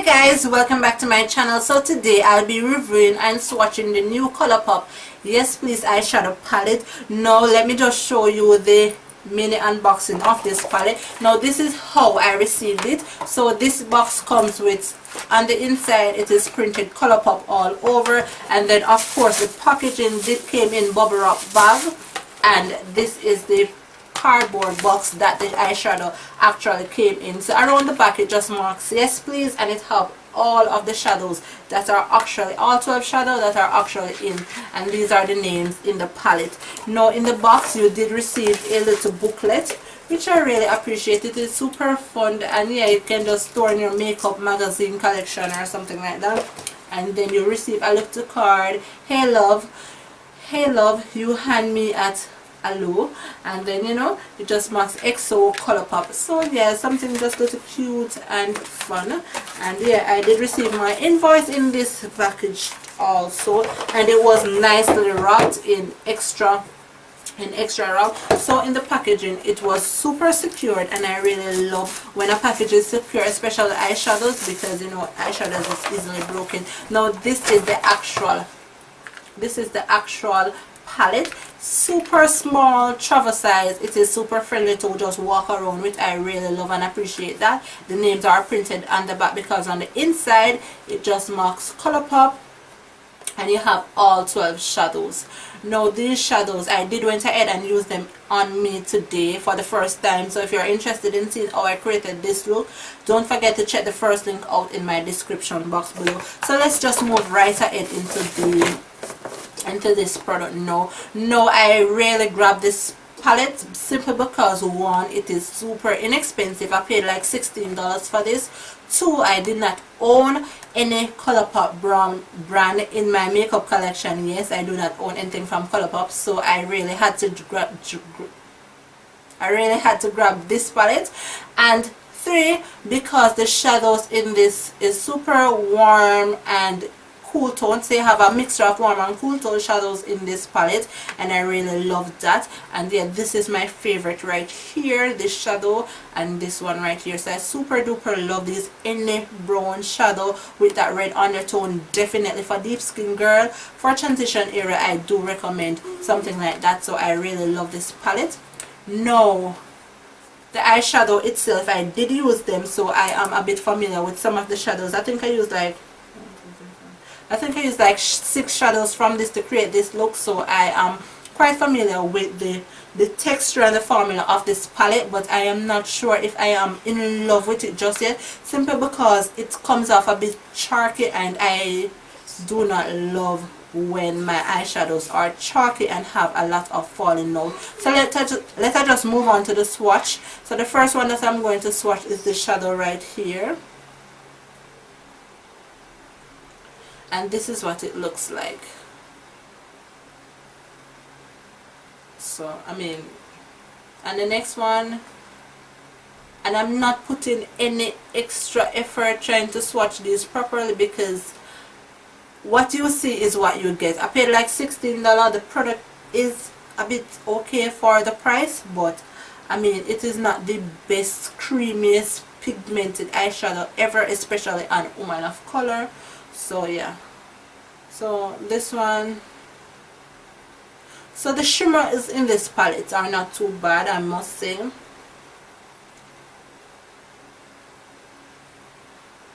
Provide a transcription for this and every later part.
Hi guys, welcome back to my channel. So today I'll be reviewing and swatching the new Colourpop Yes Please eyeshadow palette. Now let me just show you the mini unboxing of this palette. Now this is how I received it. So this box comes with, on the inside it is printed Colourpop all over, and then of course the packaging did came in bubble wrap bag, and this is the cardboard box that the eyeshadow actually came in. So around the back it just marks Yes Please, and it have all of the shadows that are actually, all 12 shadows that are actually in, and these are the names in the palette. Now in the box you did receive a little booklet, which I really appreciate. It is super fun, and yeah, you can just store in your makeup magazine collection or something like that. And then you receive a little card. Hey love, you hand me at hello, and then you know it just marks XO Colourpop. So yeah, something just little cute and fun. And yeah, I did receive my invoice in this package also, and it was nicely wrapped in extra wrap. So in the packaging it was super secured, and I really love when a package is secure, especially eyeshadows, because you know eyeshadows is easily broken. Now this is the actual palette, super small travel size. It is super friendly to just walk around with. I really love and appreciate that. The names are printed on the back, because on the inside it just marks Colourpop, and you have all 12 shadows. Now these shadows I did went ahead and use them on me today for the first time. So if you're interested in seeing how I created this look, don't forget to check the first link out in my description box below. So let's just move right ahead into this product. No, I really grabbed this palette simply because, one, it is super inexpensive. I paid like $16 for this. Two, I did not own any Colourpop brand in my makeup collection. Yes, I do not own anything from Colourpop, so I really had to grab this palette. And three, because the shadows in this is super warm and cool tones. They have a mixture of warm and cool tone shadows in this palette, and I really love that. And yeah, this is my favorite right here, this shadow, and this one right here. So I super duper love this any brown shadow with that red undertone. Definitely for deep skin girl, for transition area, I do recommend something like that. So I really love this palette. No, the eyeshadow itself, I did use them, so I am a bit familiar with some of the shadows. I think I used like 6 shadows from this to create this look, so I am quite familiar with the texture and the formula of this palette, but I am not sure if I am in love with it just yet, simply because it comes off a bit chalky, and I do not love when my eyeshadows are chalky and have a lot of falling out. So let us just move on to the swatch. So the first one that I'm going to swatch is the shadow right here. And this is what it looks like. So I mean, and the next one, and I'm not putting any extra effort trying to swatch these properly, because what you see is what you get. I paid like $16. The product is a bit okay for the price, but I mean, it is not the best creamiest pigmented eyeshadow ever, especially on woman of color. So yeah, so this one, so the shimmers in this palette are not too bad, I must say.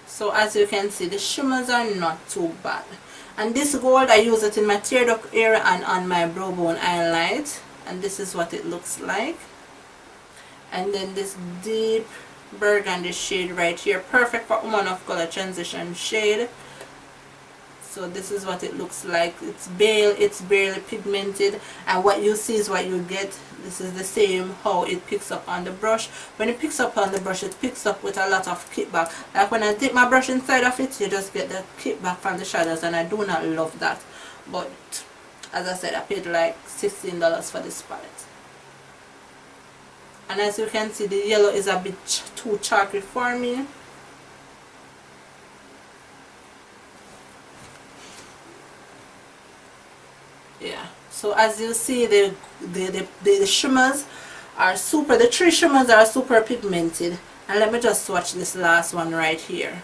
So as you can see, the shimmers are not too bad. And this gold, I use it in my tear duct area and on my brow bone highlight, and this is what it looks like. And then this deep burgundy shade right here, perfect for woman of color transition shade. So this is what it looks like. It's barely pigmented, and what you see is what you get. This is the same how it picks up on the brush. When it picks up on the brush, it picks up with a lot of kickback. Like when I dip my brush inside of it, you just get the kickback from the shadows, and I do not love that. But as I said, I paid like $16 for this palette. And as you can see, the yellow is a bit too chalky for me. Yeah, so as you see, the shimmers are super, the 3 shimmers are super pigmented. And let me just swatch this last one right here.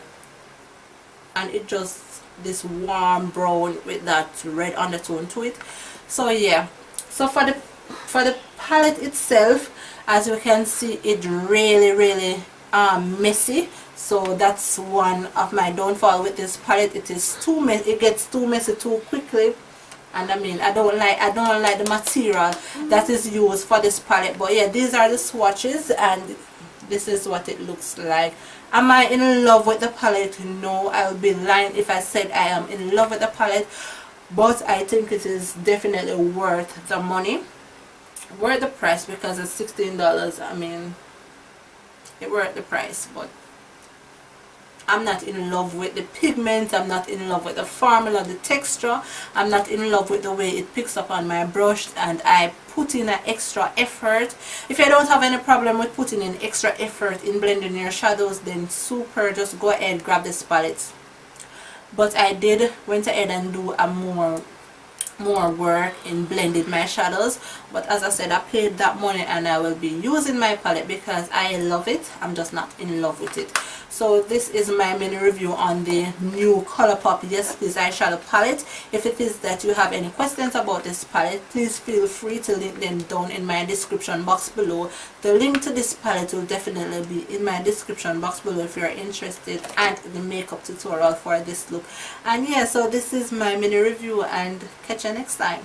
and it just this warm brown with that red undertone to it. So yeah, so for the palette itself, as you can see, it really messy. So that's one of my downfall with this palette. It is too messy. It gets too messy too quickly, and I mean, I don't like the material that is used for this palette. But yeah, these are the swatches, and this is what it looks like. Am I in love with the palette? No, I would be lying if I said I am in love with the palette, but I think it is definitely worth the money, worth the price, because it's $16. I mean, it worth the price. But I'm not in love with the pigment, I'm not in love with the formula, the texture, I'm not in love with the way it picks up on my brush, and I put in an extra effort. If you don't have any problem with putting in extra effort in blending your shadows, then super, just go ahead, grab this palette. But I went ahead and do a more work in blending my shadows. But as I said, I paid that money and I will be using my palette because I love it. I'm just not in love with it. So this is my mini review on the new Colourpop Yes Please Eyeshadow palette. If it is that you have any questions about this palette, please feel free to link them down in my description box below. The link to this palette will definitely be in my description box below if you are interested, and the makeup tutorial for this look. And yeah, so this is my mini review, and catch you next time.